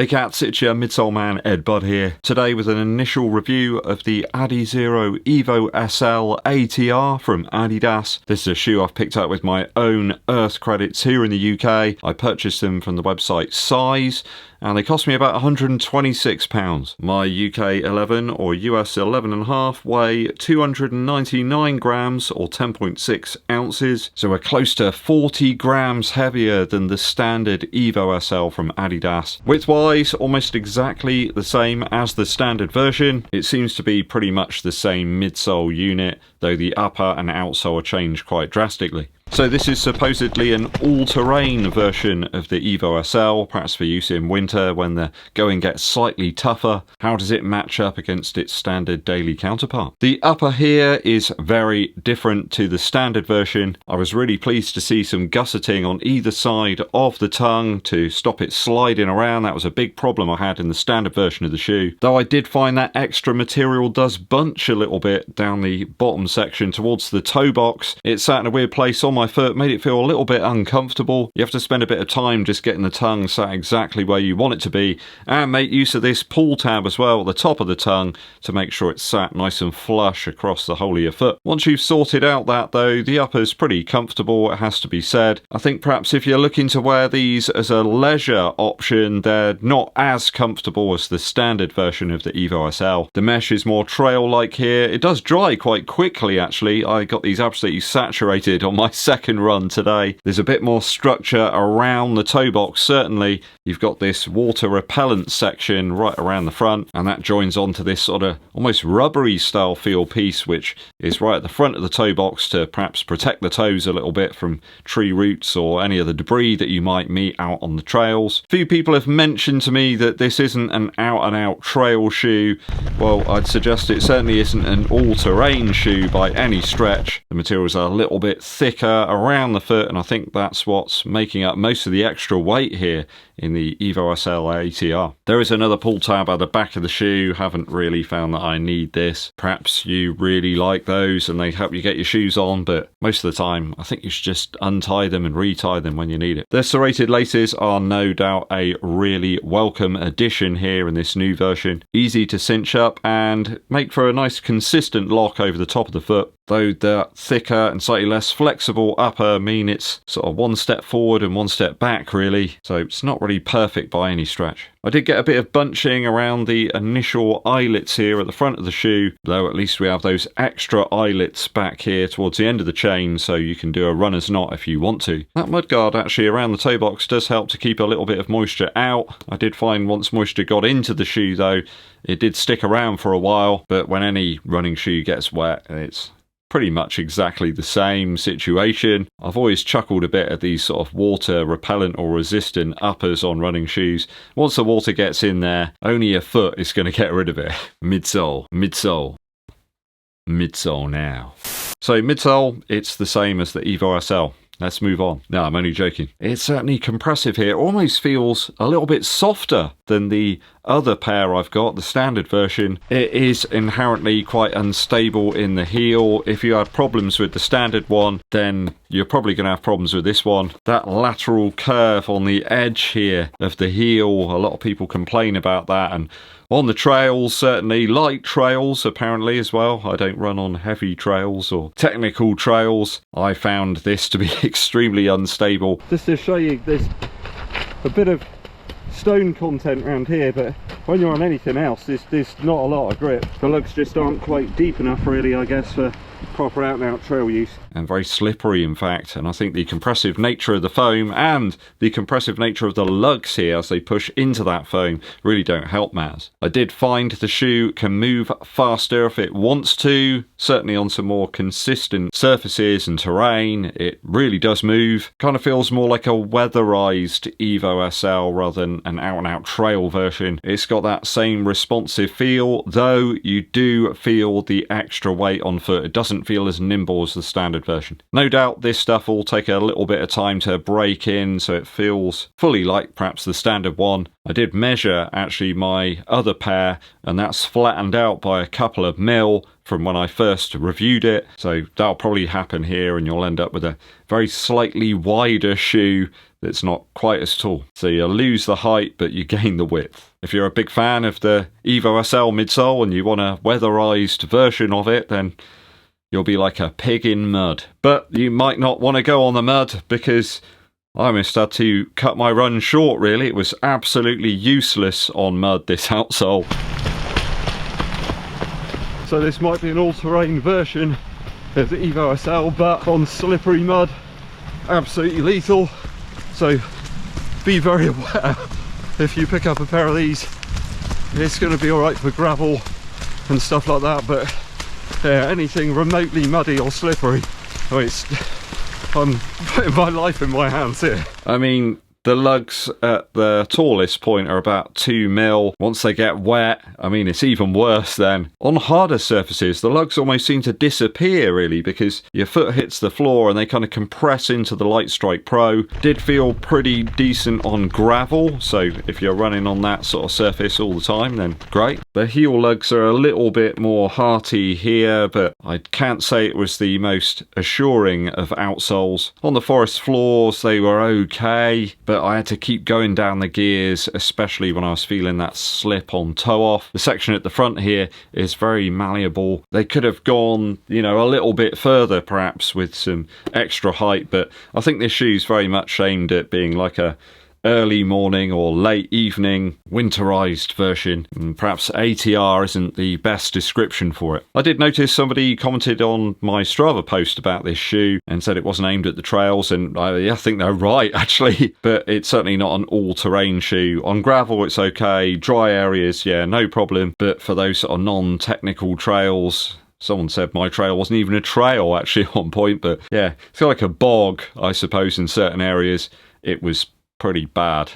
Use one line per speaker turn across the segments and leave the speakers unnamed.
Hey cats, it's your Midsole man EDDBUD here, today with an initial review of the ADIZERO EVO SL ATR from Adidas. This is a shoe I've picked up with my own Earth credits here in the UK. I purchased them from the website Size, and they cost me about £126. My UK 11 or US 11.5 weigh 299 grams or 10.6 ounces, so we're close to 40 grams heavier than the standard EVO SL from Adidas. Width-wise, almost exactly the same as the standard version. It seems to be pretty much the same midsole unit, though the upper and outsole are changed quite drastically. So this is supposedly an all-terrain version of the EVO SL, perhaps for use in winter when the going gets slightly tougher. How does it match up against its standard daily counterpart? The upper here is very different to the standard version. I was really pleased to see some gusseting on either side of the tongue to stop it sliding around. That was a big problem I had in the standard version of the shoe. Though I did find that extra material does bunch a little bit down the bottom section towards the toe box. It sat in a weird place on my foot, made it feel a little bit uncomfortable. You have to spend a bit of time just getting the tongue sat exactly where you want it to be, and make use of this pull tab as well at the top of the tongue to make sure it's sat nice and flush across the whole of your foot. Once you've sorted out that though, the upper's pretty comfortable, it has to be said. I think perhaps if you're looking to wear these as a leisure option, they're not as comfortable as the standard version of the EVO SL. The mesh is more trail-like here. It does dry quite quickly actually. I got these absolutely saturated on my second run today. There's a bit more structure around the toe box, certainly. You've got this water repellent section right around the front, and that joins onto this sort of almost rubbery style feel piece, which is right at the front of the toe box to perhaps protect the toes a little bit from tree roots or any other debris that you might meet out on the trails. A few people have mentioned to me that this isn't an out-and-out trail shoe. Well, I'd suggest it certainly isn't an all-terrain shoe by any stretch. The materials are a little bit thicker around the foot, and I think that's what's making up most of the extra weight here in the EVO SL ATR. There is another pull tab at the back of the shoe. Haven't really found that I need this. Perhaps you really like those and they help you get your shoes on, but most of the time I think you should just untie them and retie them when you need it. The serrated laces are no doubt a really welcome addition here in this new version. Easy to cinch up and make for a nice consistent lock over the top of the foot, though the thicker and slightly less flexible upper mean it's sort of one step forward and one step back really, so it's not really perfect by any stretch. I did get a bit of bunching around the initial eyelets here at the front of the shoe, though at least we have those extra eyelets back here towards the end of the chain, so you can do a runner's knot if you want to. That mudguard actually around the toe box does help to keep a little bit of moisture out. I did find once moisture got into the shoe though, it did stick around for a while, but when any running shoe gets wet, it's pretty much exactly the same situation. I've always chuckled a bit at these sort of water repellent or resistant uppers on running shoes. Once the water gets in there, only your foot is going to get rid of it. Midsole, midsole, midsole now. So midsole, it's the same as the EVO SL. Let's move on. No, I'm only joking. It's certainly compressive here. It almost feels a little bit softer than the other pair I've got, the standard version. It is inherently quite unstable in the heel. If you had problems with the standard one, then you're probably going to have problems with this one. That lateral curve on the edge here of the heel, a lot of people complain about that, and on the trails, certainly light trails apparently as well. I don't run on heavy trails or technical trails. I found this to be extremely unstable. Just to show you, there's a bit of stone content around here, but when you're on anything else, there's not a lot of grip. The lugs just aren't quite deep enough really, I guess, for proper out and out trail use. And very slippery in fact, and I think the compressive nature of the foam and the compressive nature of the lugs here as they push into that foam really don't help matters. I did find the shoe can move faster if it wants to, certainly on some more consistent surfaces and terrain. It really does move. Kind of feels more like a weatherized EVO SL rather than an out and out trail version. It's got that same responsive feel, though you do feel the extra weight on foot. It doesn't doesn't feel as nimble as the standard version. No doubt this stuff will take a little bit of time to break in so it feels fully like perhaps the standard one. I did measure actually my other pair, and that's flattened out by a couple of mil from when I first reviewed it, so that'll probably happen here and you'll end up with a very slightly wider shoe that's not quite as tall. So you lose the height but you gain the width. If you're a big fan of the Evo SL midsole and you want a weatherized version of it, then you'll be like a pig in mud. But you might not want to go on the mud, because I almost had to cut my run short really. It was absolutely useless on mud, this outsole. So this might be an all-terrain version of the Evo SL, but on slippery mud, absolutely lethal. So be very aware if you pick up a pair of these. It's going to be alright for gravel and stuff like that, but yeah, anything remotely muddy or slippery, I'm putting my life in my hands here. I mean, the lugs at the tallest point are about 2 mil. Once they get wet, I mean, it's even worse then. On harder surfaces, the lugs almost seem to disappear really, because your foot hits the floor and they kind of compress into the Lightstrike Pro. Did feel pretty decent on gravel, so if you're running on that sort of surface all the time, then great. The heel lugs are a little bit more hearty here, but I can't say it was the most assuring of outsoles. On the forest floors, they were okay, but I had to keep going down the gears, especially when I was feeling that slip on toe off. The section at the front here is very malleable. They could have gone, you know, a little bit further perhaps with some extra height, but I think this shoe's very much aimed at being like a early morning or late evening winterized version, and perhaps ATR isn't the best description for it. I did notice somebody commented on my Strava post about this shoe and said it wasn't aimed at the trails, and I think they're right actually, but it's certainly not an all-terrain shoe. On gravel it's okay, dry areas, yeah, no problem, but for those sort of non-technical trails, someone said my trail wasn't even a trail actually at one point, but yeah, it's got like a bog I suppose in certain areas. It was pretty bad.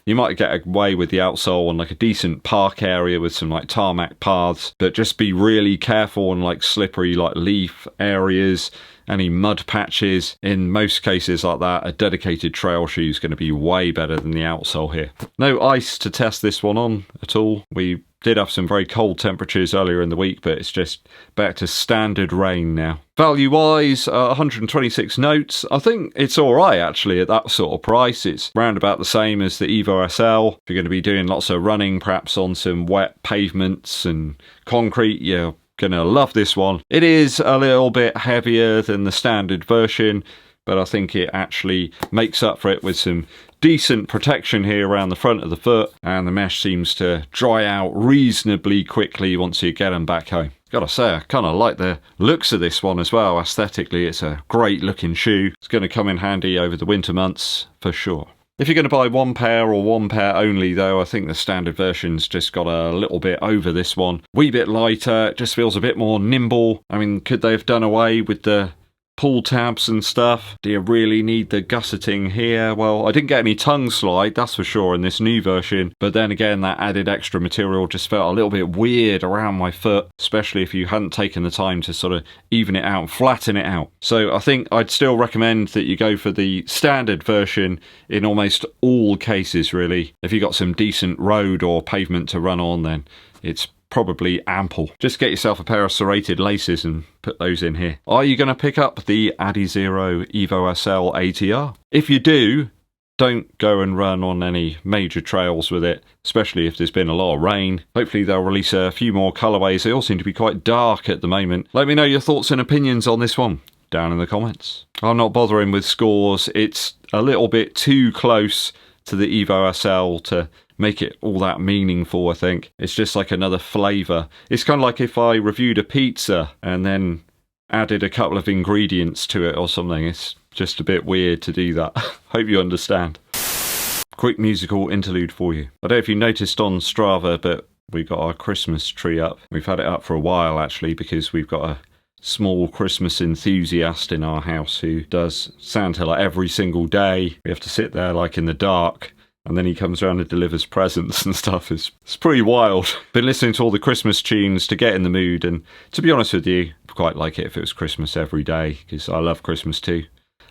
You might get away with the outsole on like a decent park area with some like tarmac paths, but just be really careful on like slippery like leaf areas, any mud patches. In most cases like that, a dedicated trail shoe is going to be way better than the outsole here. No ice to test this one on at all. We did have some very cold temperatures earlier in the week, but it's just back to standard rain now. Value wise, 126 notes. I think it's alright actually at that sort of price. It's round about the same as the Evo SL. If you're going to be doing lots of running, perhaps on some wet pavements and concrete, you're gonna love this one. It is a little bit heavier than the standard version, but I think it actually makes up for it with some decent protection here around the front of the foot, and the mesh seems to dry out reasonably quickly once you get them back home. Gotta say, I kind of like the looks of this one as well. Aesthetically, it's a great looking shoe. It's going to come in handy over the winter months for sure. If you're going to buy one pair or one pair only though, I think the standard version's just got a little bit over this one. Wee bit lighter, it just feels a bit more nimble. I mean, could they have done away with the pull tabs and stuff? Do you really need the gusseting here? Well, I didn't get any tongue slide, that's for sure, in this new version, but then again that added extra material just felt a little bit weird around my foot, especially if you hadn't taken the time to sort of even it out, flatten it out. So I think I'd still recommend that you go for the standard version in almost all cases really. If you got some decent road or pavement to run on, then it's probably ample. Just get yourself a pair of serrated laces and put those in here. Are you going to pick up the ADIZERO EVO SL ATR? If you do, don't go and run on any major trails with it, especially if there's been a lot of rain. Hopefully they'll release a few more colourways. They all seem to be quite dark at the moment. Let me know your thoughts and opinions on this one down in the comments. I'm not bothering with scores. It's a little bit too close to the Evo SL to make it all that meaningful, I think. It's just like another flavour. It's kind of like if I reviewed a pizza and then added a couple of ingredients to it or something. It's just a bit weird to do that. Hope you understand. Quick musical interlude for you. I don't know if you noticed on Strava, but we got our Christmas tree up. We've had it up for a while actually, because we've got a small Christmas enthusiast in our house who does Santa like every single day. We have to sit there like in the dark and then he comes around and delivers presents and stuff. It's pretty wild. Been listening to all the Christmas tunes to get in the mood, and to be honest with you, I'd quite like it if it was Christmas every day, because I love Christmas too.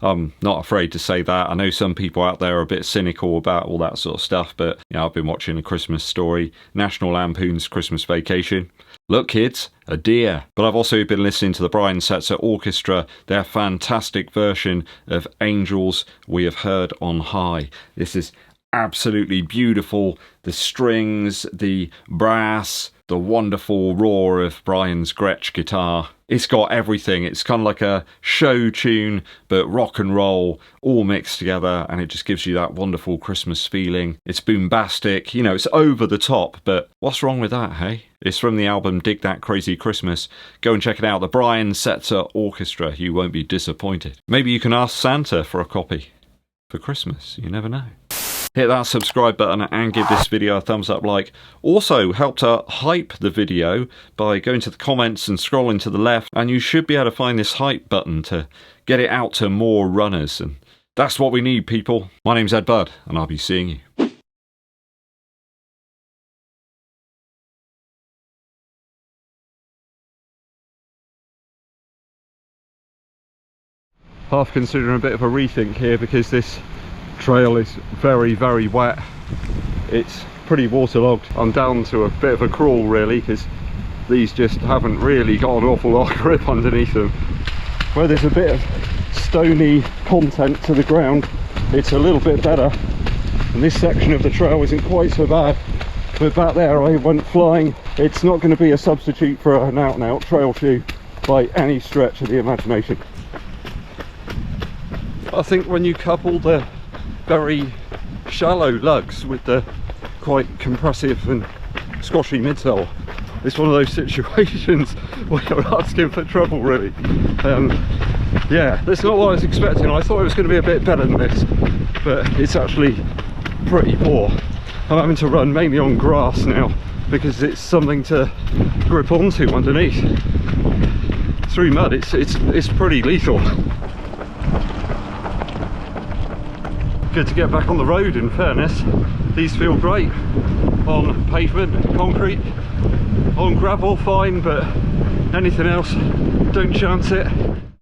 I'm not afraid to say that. I know some people out there are a bit cynical about all that sort of stuff, but you know, I've been watching A Christmas Story, National Lampoon's Christmas Vacation. Look kids, a deer. But I've also been listening to the Brian Setzer Orchestra, their fantastic version of Angels We Have Heard on High. This is absolutely beautiful. The strings, the brass, the wonderful roar of Brian's Gretsch guitar. It's got everything. It's kind of like a show tune, but rock and roll all mixed together, and it just gives you that wonderful Christmas feeling. It's boombastic, you know, it's over the top, but what's wrong with that, hey? It's from the album Dig That Crazy Christmas. Go and check it out, the Brian Setzer Orchestra. You won't be disappointed. Maybe you can ask Santa for a copy for Christmas, you never know. Hit that subscribe button and give this video a thumbs up like. Also help to hype the video by going to the comments and scrolling to the left, and you should be able to find this hype button to get it out to more runners, and that's what we need, people. My name's EddBUD, and I'll be seeing you. Half considering a bit of a rethink here, because this trail is very, very wet. It's pretty waterlogged. I'm down to a bit of a crawl really, because these just haven't really got an awful lot of grip underneath them. Where there's a bit of stony content to the ground, it's a little bit better, and this section of the trail isn't quite so bad. But back there I went flying. It's not going to be a substitute for an out-and-out trail shoe by any stretch of the imagination. I think when you couple the very shallow lugs with the quite compressive and squashy midsole, it's one of those situations where you're asking for trouble really. Yeah, that's not what I was expecting. I thought it was going to be a bit better than this, but it's actually pretty poor. I'm having to run mainly on grass now because it's something to grip onto underneath. Through mud, it's pretty lethal. Good to get back on the road, in fairness. These feel great on pavement, concrete. On gravel, fine, but anything else, don't chance it.